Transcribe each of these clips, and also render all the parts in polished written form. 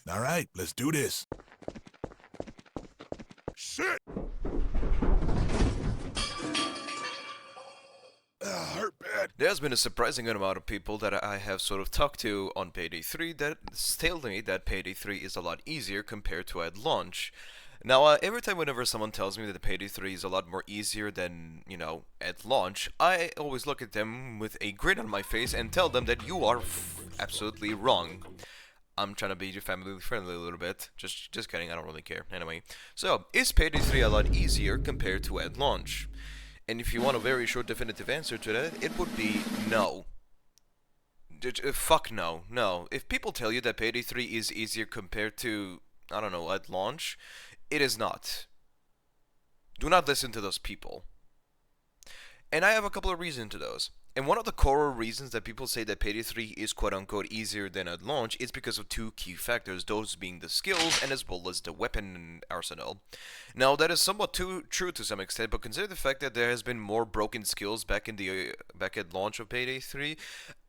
Alright, let's do this. Shit! Hurt bad. There's been a surprising amount of people that I have sort of talked to on Payday 3 that tell me that Payday 3 is a lot easier compared to at launch. Now, every time whenever someone tells me that the Payday 3 is a lot more easier than, at launch, I always look at them with a grin on my face and tell them that you are absolutely wrong. I'm trying to be family friendly a little bit. Just kidding, I don't really care. Anyway, so, is Payday 3 a lot easier compared to at launch? And if you want a very short definitive answer to that, it would be no. Fuck no. No. If people tell you that Payday 3 is easier compared to, I don't know, at launch, it is not. Do not listen to those people. And I have a couple of reasons to those. And one of the core reasons that people say that Payday 3 is quote-unquote easier than at launch is because of two key factors, those being the skills and as well as the weapon arsenal. Now, that is somewhat true to some extent, but consider the fact that there has been more broken skills back at launch of Payday 3.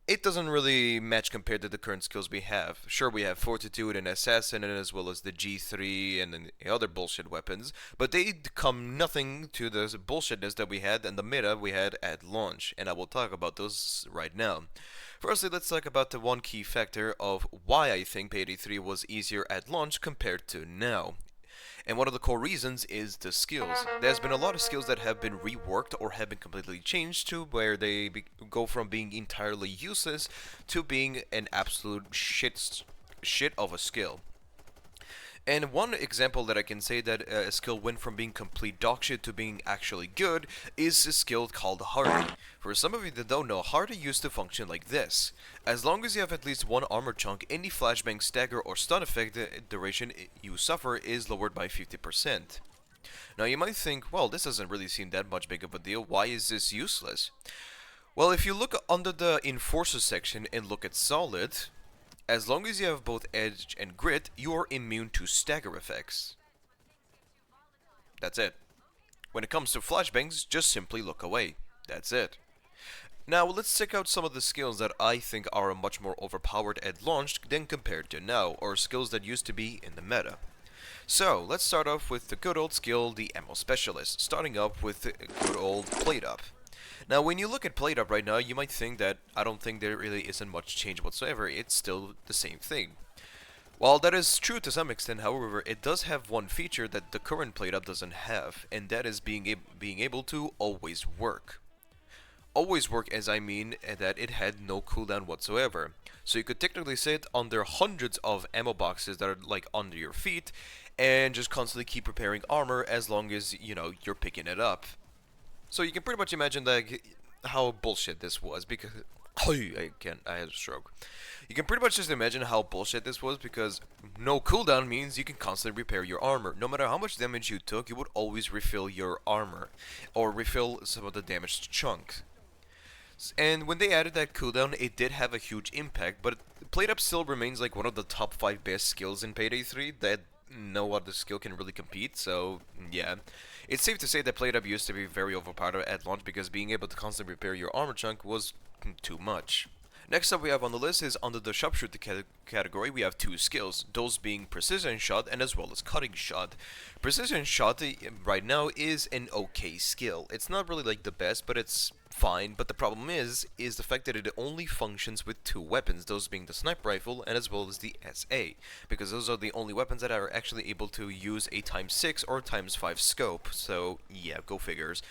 It doesn't really match compared to the current skills we have. Sure, we have Fortitude and Assassin, and as well as the G3 and the other bullshit weapons, but they come nothing to the bullshitness that we had and the meta we had at launch, and I will talk about those right now. Firstly, let's talk about the one key factor of why I think Payday 3 was easier at launch compared to now. And one of the core reasons is the skills. There's been a lot of skills that have been reworked or have been completely changed to where they go from being entirely useless to being an absolute shit of a skill. And one example that I can say that a skill went from being complete dogshit to being actually good is a skill called Hardy. For some of you that don't know, Hardy used to function like this. As long as you have at least one armor chunk, any flashbang, stagger, or stun effect duration you suffer is lowered by 50%. Now you might think, well, this doesn't really seem that much big of a deal, why is this useless? Well, if you look under the Enforcer section and look at Solid, as long as you have both edge and grit, you are immune to stagger effects. That's it. When it comes to flashbangs, just simply look away. That's it. Now, let's check out some of the skills that I think are much more overpowered at launch than compared to now, or skills that used to be in the meta. So, let's start off with the good old skill, the Ammo Specialist, starting up with the good old Plate Up. Now, when you look at Plate Up right now, you might think that I don't think there really isn't much change whatsoever. It's still the same thing. While that is true to some extent, however, it does have one feature that the current Plate Up doesn't have, and that is being able to always work. Always work as I mean that it had no cooldown whatsoever. So you could technically sit under hundreds of ammo boxes that are like under your feet, and just constantly keep repairing armor as long as, you're picking it up. So you can pretty much imagine like how bullshit this was because I had a stroke. You can pretty much just imagine how bullshit this was because no cooldown means you can constantly repair your armor. No matter how much damage you took, you would always refill your armor or refill some of the damaged chunks. And when they added that cooldown, it did have a huge impact, but Plate Up still remains like one of the top 5 best skills in Payday 3 that no other skill can really compete, so yeah. It's safe to say that Plate Up used to be very overpowered at launch because being able to constantly repair your armor chunk was too much. Next up we have on the list is under the sharpshooter category we have two skills, those being precision shot and as well as cutting shot. Precision shot right now is an okay skill. It's not really like the best, but it's fine, but the problem is the fact that it only functions with two weapons, those being the sniper rifle and as well as the SA, because those are the only weapons that are actually able to use a ×6 or ×5 scope, so yeah, go figures.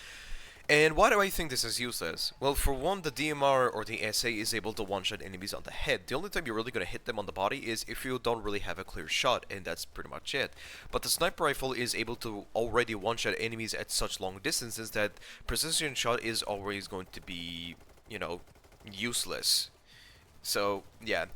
And why do I think this is useless? Well, for one, the DMR or the SA is able to one-shot enemies on the head. The only time you're really going to hit them on the body is if you don't really have a clear shot, and that's pretty much it. But the sniper rifle is able to already one-shot enemies at such long distances that precision shot is always going to be, useless. So, yeah.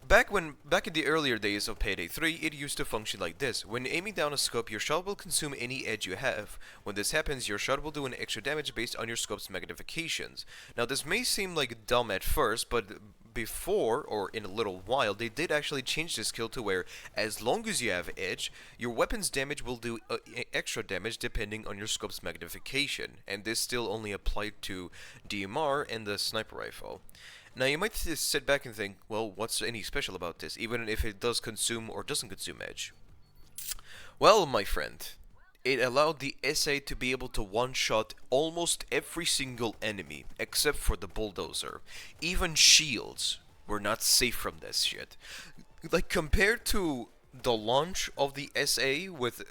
Back in the earlier days of Payday 3, it used to function like this. When aiming down a scope, your shot will consume any edge you have. When this happens, your shot will do an extra damage based on your scope's magnifications. Now this may seem like dumb at first, but before, or in a little while, they did actually change this skill to where, as long as you have edge, your weapon's damage will do extra damage depending on your scope's magnification. And this still only applied to DMR and the sniper rifle. Now you might sit back and think, well, what's any special about this, even if it does consume or doesn't consume edge? Well, my friend, it allowed the SA to be able to one-shot almost every single enemy, except for the bulldozer. Even shields were not safe from this shit. Like, compared to the launch of the SA with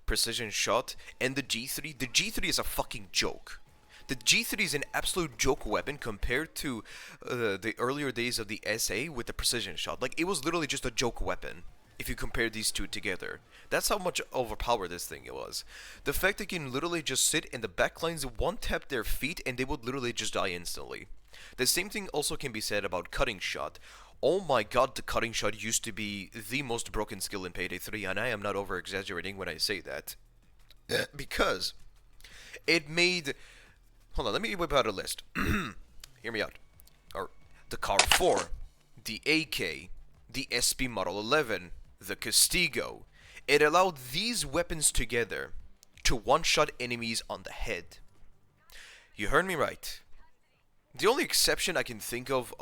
precision shot and the G3 is a fucking joke. The G3 is an absolute joke weapon compared to the earlier days of the SA with the precision shot. Like, it was literally just a joke weapon if you compare these two together. That's how much overpowered this thing was. The fact that you can literally just sit in the backlines, one-tap their feet, and they would literally just die instantly. The same thing also can be said about cutting shot. Oh my god, the cutting shot used to be the most broken skill in Payday 3, and I am not over-exaggerating when I say that. Because it made... Hold on, let me whip out a list. Hear me out. Or the Car 4, the AK, the SP Model 11, the Castigo. It allowed these weapons together to one-shot enemies on the head. You heard me right. The only exception I can think of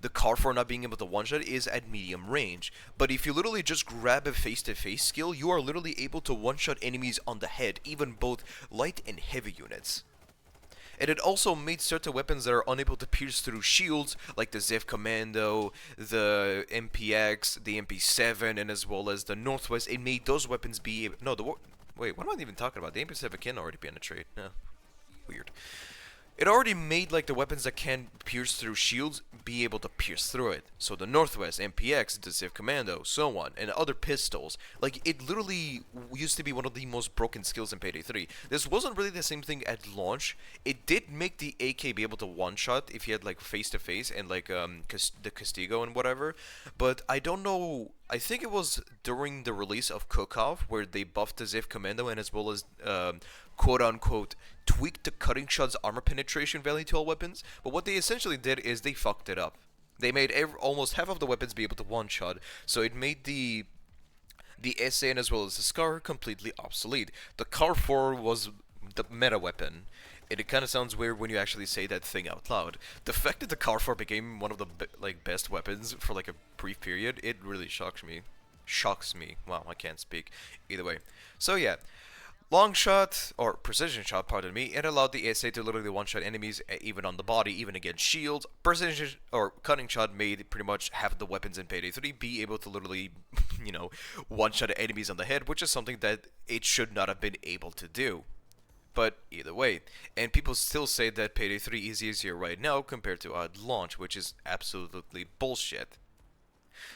the Car 4 not being able to one-shot is at medium range. But if you literally just grab a face-to-face skill, you are literally able to one-shot enemies on the head, even both light and heavy units. And it also made certain weapons that are unable to pierce through shields, like the Zev Commando, the MPX, the MP7, and as well as the Northwest. It made those weapons be... Wait, what am I even talking about? The MP7 can already penetrate. No. Weird. It already made like the weapons that can pierce through shields be able to pierce through it. So the Northwest, MPX, the Civ Commando, so on, and other pistols. Like, it literally used to be one of the most broken skills in Payday 3. This wasn't really the same thing at launch. It did make the AK be able to one-shot if you had like face-to-face and like the Castigo and whatever. But I don't know... I think it was during the release of Cook-Off where they buffed the Ziv Commando and as well as quote-unquote tweaked the cutting shot's armor penetration value to all weapons. But what they essentially did is they fucked it up. They made almost half of the weapons be able to one-shot, so it made the SAN as well as the Scar completely obsolete. The Car 4 was the meta weapon. It kind of sounds weird when you actually say that thing out loud. The fact that the Car 4 became one of the best weapons for like a brief period, it really shocks me. Shocks me. Wow, I can't speak. Either way. So yeah, long shot, or precision shot, pardon me, it allowed the SA to literally one-shot enemies even on the body, even against shields. Precision or cutting shot made pretty much half the weapons in Payday 3 be able to literally, you know, one-shot enemies on the head, which is something that it should not have been able to do. But either way, and people still say that Payday 3 is easier right now compared to at launch, which is absolutely bullshit.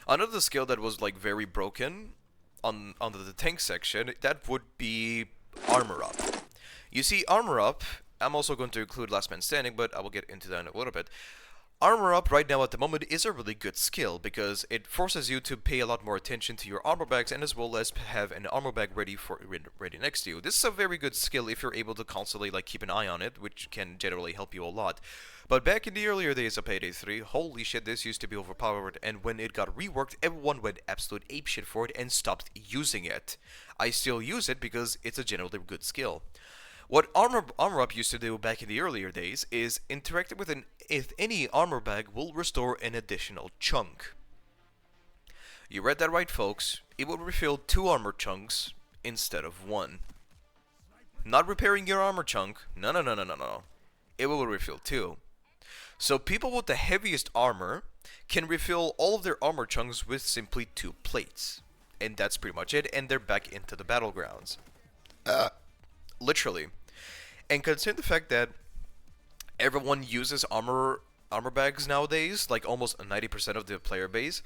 Another skill that was like very broken under the tank section, that would be Armor Up. You see, Armor Up, I'm also going to include Last Man Standing, but I will get into that in a little bit. Armor Up right now at the moment is a really good skill because it forces you to pay a lot more attention to your armor bags and as well as have an armor bag ready next to you. This is a very good skill if you're able to constantly like keep an eye on it, which can generally help you a lot. But back in the earlier days of Payday 3, holy shit, this used to be overpowered, and when it got reworked, everyone went absolute apeshit for it and stopped using it. I still use it because it's a generally good skill. What Armor Up used to do back in the earlier days is interact with any armor bag will restore an additional chunk. You read that right, folks. It will refill 2 armor chunks instead of 1. Not repairing your armor chunk. No. It will refill 2. So people with the heaviest armor can refill all of their armor chunks with simply 2 plates. And that's pretty much it, and they're back into the battlegrounds. Literally. And consider the fact that everyone uses armor bags nowadays, like almost 90% of the player base,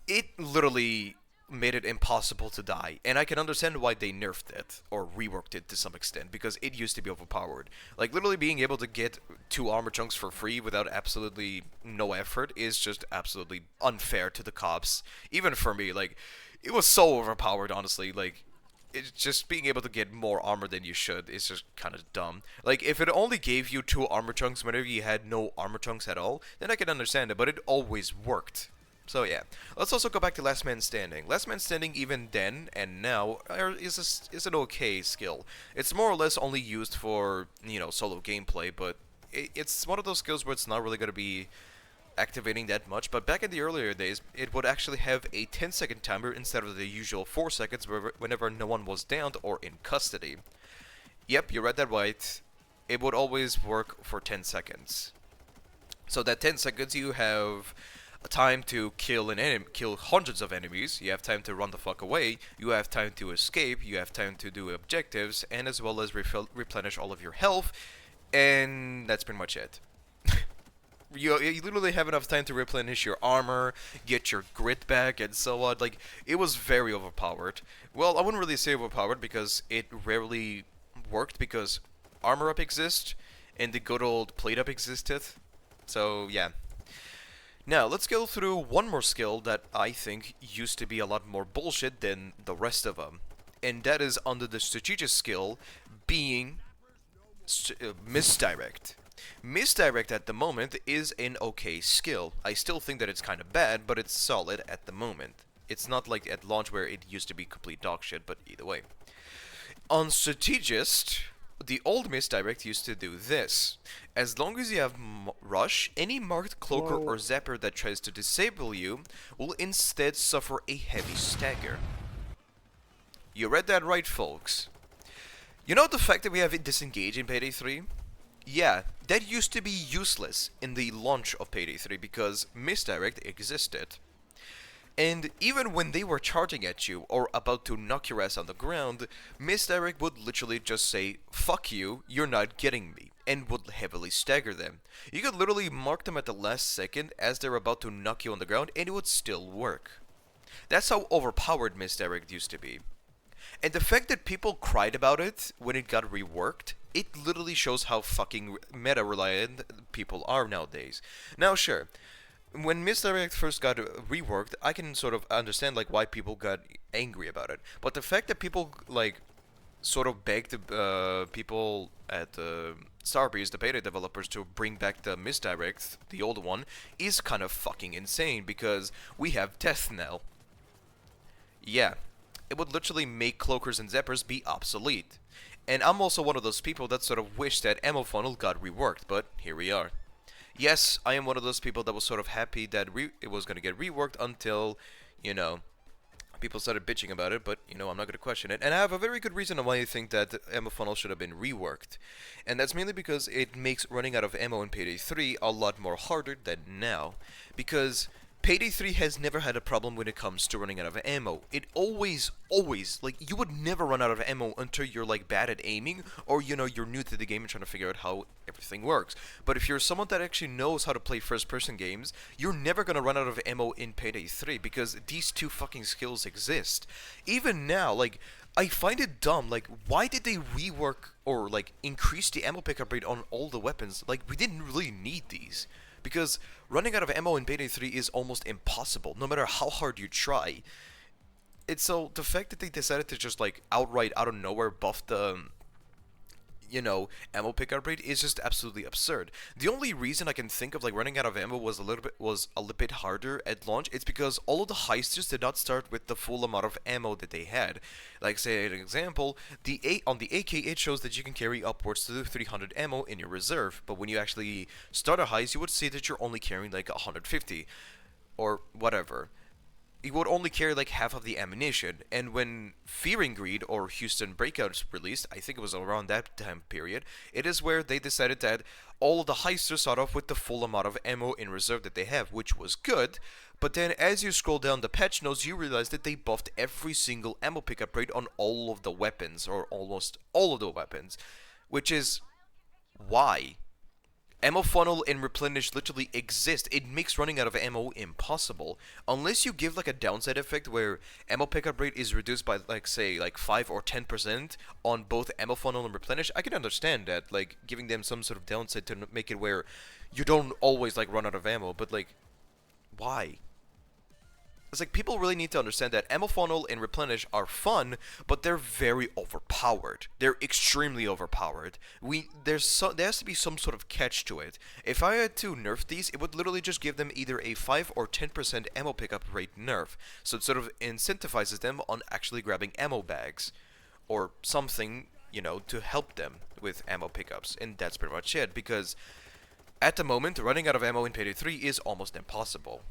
it literally made it impossible to die. And I can understand why they nerfed it, or reworked it to some extent, because it used to be overpowered. Like, literally being able to get 2 armor chunks for free without absolutely no effort is just absolutely unfair to the cops. Even for me, like, it was so overpowered, honestly, like... It's just being able to get more armor than you should is just kind of dumb. Like, if it only gave you 2 armor chunks whenever you had no armor chunks at all, then I can understand it, but it always worked. So yeah, let's also go back to Last Man Standing. Last Man Standing even then and now is an okay skill. It's more or less only used for, you know, solo gameplay, but it's one of those skills where it's not really going to be activating that much, but back in the earlier days, it would actually have a 10-second timer instead of the usual 4 seconds whenever no one was downed or in custody. Yep, you read that right. It would always work for 10 seconds. So that 10 seconds you have time to kill hundreds of enemies, you have time to run the fuck away, you have time to escape, you have time to do objectives, and as well as replenish all of your health, and that's pretty much it. You literally have enough time to replenish your armor, get your grit back, and so on. Like, it was very overpowered. Well, I wouldn't really say overpowered because it rarely worked because armor up exists, and the good old plate up existed. So, yeah. Now, let's go through one more skill that I think used to be a lot more bullshit than the rest of them. And that is under the strategic skill being Misdirect. Misdirect at the moment is an okay skill. I still think that it's kind of bad, but it's solid at the moment. It's not like at launch where it used to be complete dog shit, but either way. On Strategist, the old Misdirect used to do this. As long as you have Rush, any marked cloaker or zapper that tries to disable you will instead suffer a heavy stagger. You read that right, folks. You know the fact that we have it disengage in Payday 3? Yeah, that used to be useless in the launch of Payday 3 because Misdirect existed. And even when they were charging at you or about to knock your ass on the ground, Misdirect would literally just say, "Fuck you, you're not getting me," and would heavily stagger them. You could literally mark them at the last second as they're about to knock you on the ground and it would still work. That's how overpowered Misdirect used to be. And the fact that people cried about it when it got reworked, it literally shows how fucking meta-reliant people are nowadays. Now, sure, when Misdirect first got reworked, I can sort of understand like why people got angry about it. But the fact that people like sort of begged people at Starbreeze, the Payday developers, to bring back the Misdirect, the old one, is kind of fucking insane because we have death now. Yeah. It would literally make cloakers and zappers be obsolete. And I'm also one of those people that sort of wish that Ammo Funnel got reworked, but here we are. Yes, I am one of those people that was sort of happy that it was going to get reworked until, you know, people started bitching about it, but, you know, I'm not going to question it. And I have a very good reason on why I think that Ammo Funnel should have been reworked. And that's mainly because it makes running out of ammo in Payday 3 a lot more harder than now. Because Payday 3 has never had a problem when it comes to running out of ammo. It always, like, you would never run out of ammo until you're, like, bad at aiming, or, you know, you're new to the game and trying to figure out how everything works. But if you're someone that actually knows how to play first-person games, you're never gonna run out of ammo in Payday 3, because these two fucking skills exist. Even now, like, I find it dumb, like, why did they rework, or, like, increase the ammo pickup rate on all the weapons? Like, we didn't really need these. Because running out of ammo in Payday 3 is almost impossible, no matter how hard you try. It's so, the fact that they decided to just, like, outright, out of nowhere, buff the, you know, ammo pickup rate is just absolutely absurd. The only reason I can think of, like, running out of ammo was a little bit harder at launch. It's because all of the heisters did not start with the full amount of ammo that they had. Like, say, an example, on the AK, it shows that you can carry upwards to 300 ammo in your reserve. But when you actually start a heist, you would see that you're only carrying, like, 150. Or whatever. You would only carry like half of the ammunition, and when Fear and Greed or Houston Breakout released, I think it was around that time period, it is where they decided that all of the heisters start off with the full amount of ammo in reserve that they have, which was good, but then as you scroll down the patch notes, you realize that they buffed every single ammo pickup rate on all of the weapons, or almost all of the weapons, which is why? Ammo Funnel and Replenish literally exist. It makes running out of ammo impossible. Unless you give like a downside effect where ammo pickup rate is reduced by like say like 5 or 10% on both Ammo Funnel and Replenish, I can understand that. Like giving them some sort of downside to make it where you don't always like run out of ammo, but like why? It's like people really need to understand that Ammo Funnel and Replenish are fun, but they're very overpowered. They're extremely overpowered. There has to be some sort of catch to it. If I had to nerf these, it would literally just give them either a 5 or 10% ammo pickup rate nerf, so it sort of incentivizes them on actually grabbing ammo bags, or something to help them with ammo pickups, and that's pretty much it, because at the moment, running out of ammo in Payday 3 is almost impossible.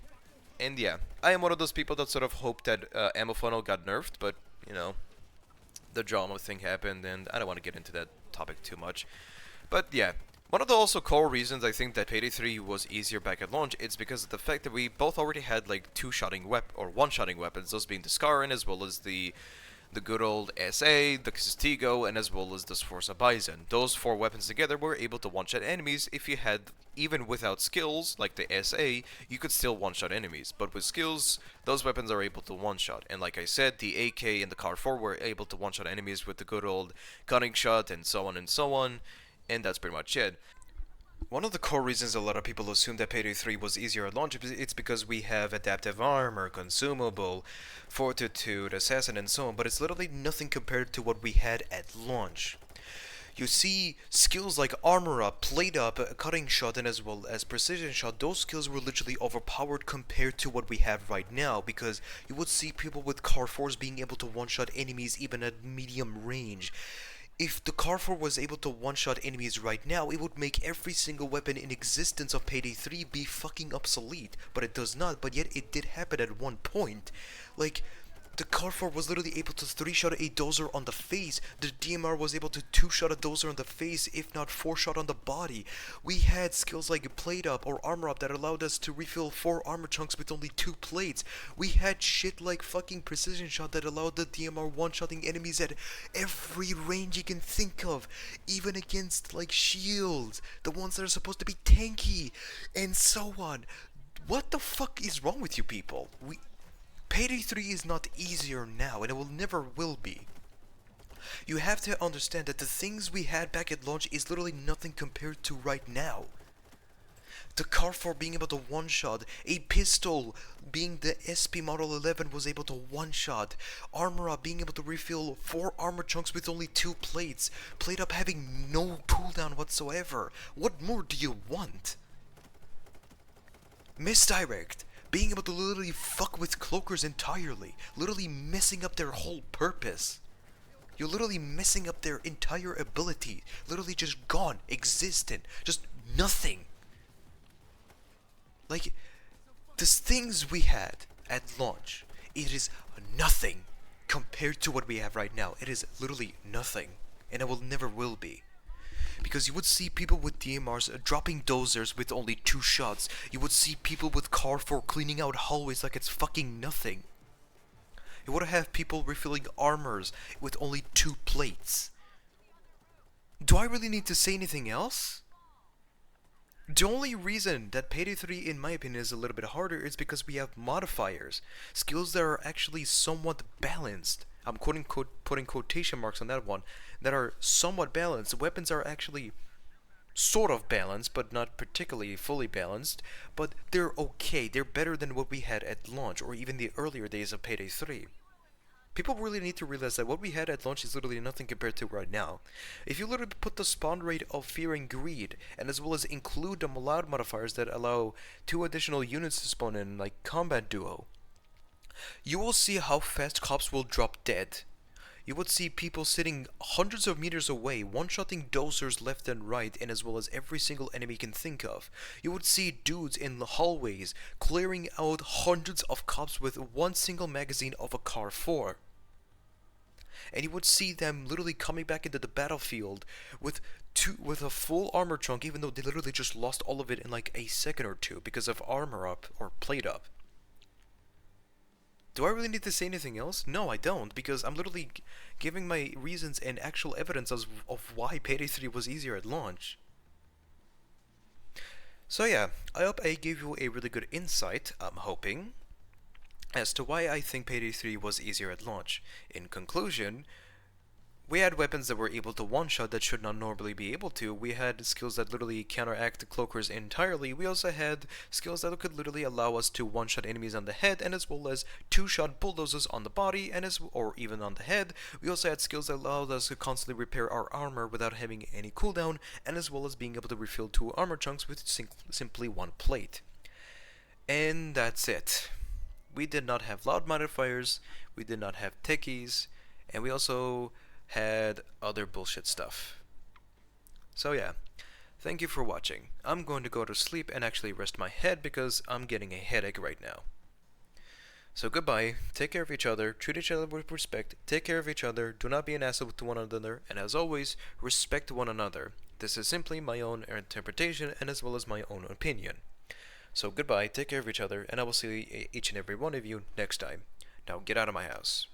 And yeah, I am one of those people that sort of hope that ammo funnel got nerfed, but, the drama thing happened, and I don't want to get into that topic too much. But yeah, one of the also core reasons I think that Payday 3 was easier back at launch is because of the fact that we both already had like one-shotting weapons, those being the Scarran as well as the good old SA, the Castigo, and as well as the Sforza Bison. Those four weapons together were able to one-shot enemies. If you had, even without skills, like the SA, you could still one-shot enemies. But with skills, those weapons are able to one-shot. And like I said, the AK and the Car 4 were able to one-shot enemies with the good old cutting shot and so on and so on. And that's pretty much it. One of the core reasons a lot of people assume that Payday 3 was easier at launch, it's because we have adaptive armor, consumable, fortitude, assassin, and so on, but it's literally nothing compared to what we had at launch. You see skills like armor up, plate up, cutting shot, and as well as precision shot, those skills were literally overpowered compared to what we have right now, because you would see people with Car 4s being able to one-shot enemies even at medium range. If the Car 4 was able to one-shot enemies right now, it would make every single weapon in existence of Payday 3 be fucking obsolete. But it does not, but yet it did happen at one point. Like, the Car 4 was literally able to 3-shot a dozer on the face. The DMR was able to 2-shot a dozer on the face, if not 4-shot on the body. We had skills like plate up or armor up that allowed us to refill 4 armor chunks with only 2 plates. We had shit like fucking precision shot that allowed the DMR one-shotting enemies at every range you can think of. Even against like shields, the ones that are supposed to be tanky, and so on. What the fuck is wrong with you people? Payday 3 is not easier now, and it will never will be. You have to understand that the things we had back at launch is literally nothing compared to right now. The Car 4 being able to one-shot, a pistol being the SP Model 11 was able to one-shot, Armor Up being able to refill 4 armor chunks with only 2 plates, Plate Up having no cooldown whatsoever. What more do you want? Misdirect being able to literally fuck with cloakers entirely, literally messing up their whole purpose. You're literally messing up their entire ability, literally just gone, existent, just nothing. Like, the things we had at launch, it is nothing compared to what we have right now. It is literally nothing, and it will never will be. Because you would see people with DMRs dropping dozers with only 2 shots. You would see people with Car 4 cleaning out hallways like it's fucking nothing. You would have people refilling armors with only 2 plates. Do I really need to say anything else? The only reason that Payday 3, in my opinion, is a little bit harder is because we have modifiers. Skills that are actually somewhat balanced. I'm putting quotation marks on that one. That are somewhat balanced. Weapons are actually sort of balanced, but not particularly fully balanced. But they're okay. They're better than what we had at launch, or even the earlier days of Payday 3. People really need to realize that what we had at launch is literally nothing compared to right now. If you literally put the spawn rate of Fear and Greed, and as well as include the allowed modifiers that allow 2 additional units to spawn in, like Combat Duo, you will see how fast cops will drop dead. You would see people sitting hundreds of meters away, one-shotting dozers left and right, and as well as every single enemy you can think of. You would see dudes in the hallways clearing out hundreds of cops with one single magazine of a Car 4. And you would see them literally coming back into the battlefield with a full armor chunk, even though they literally just lost all of it in like a second or two because of armor up or plate up. Do I really need to say anything else? No, I don't, because I'm literally giving my reasons and actual evidence of why Payday 3 was easier at launch. So yeah, I hope I gave you a really good insight, I'm hoping, as to why I think Payday 3 was easier at launch. In conclusion, we had weapons that were able to one-shot that should not normally be able to. We had skills that literally counteract the cloakers entirely. We also had skills that could literally allow us to one-shot enemies on the head, and as well as 2-shot bulldozers on the body, or even on the head. We also had skills that allowed us to constantly repair our armor without having any cooldown, and as well as being able to refill 2 armor chunks with simply 1 plate. And that's it. We did not have loud modifiers, we did not have techies, and we also had other bullshit stuff. So yeah, thank you for watching. I'm going to go to sleep and actually rest my head because I'm getting a headache right now. So goodbye, take care of each other, treat each other with respect, take care of each other, do not be an asshole to one another, and as always, respect one another. This is simply my own interpretation and as well as my own opinion. So goodbye, take care of each other, and I will see each and every one of you next time. Now get out of my house.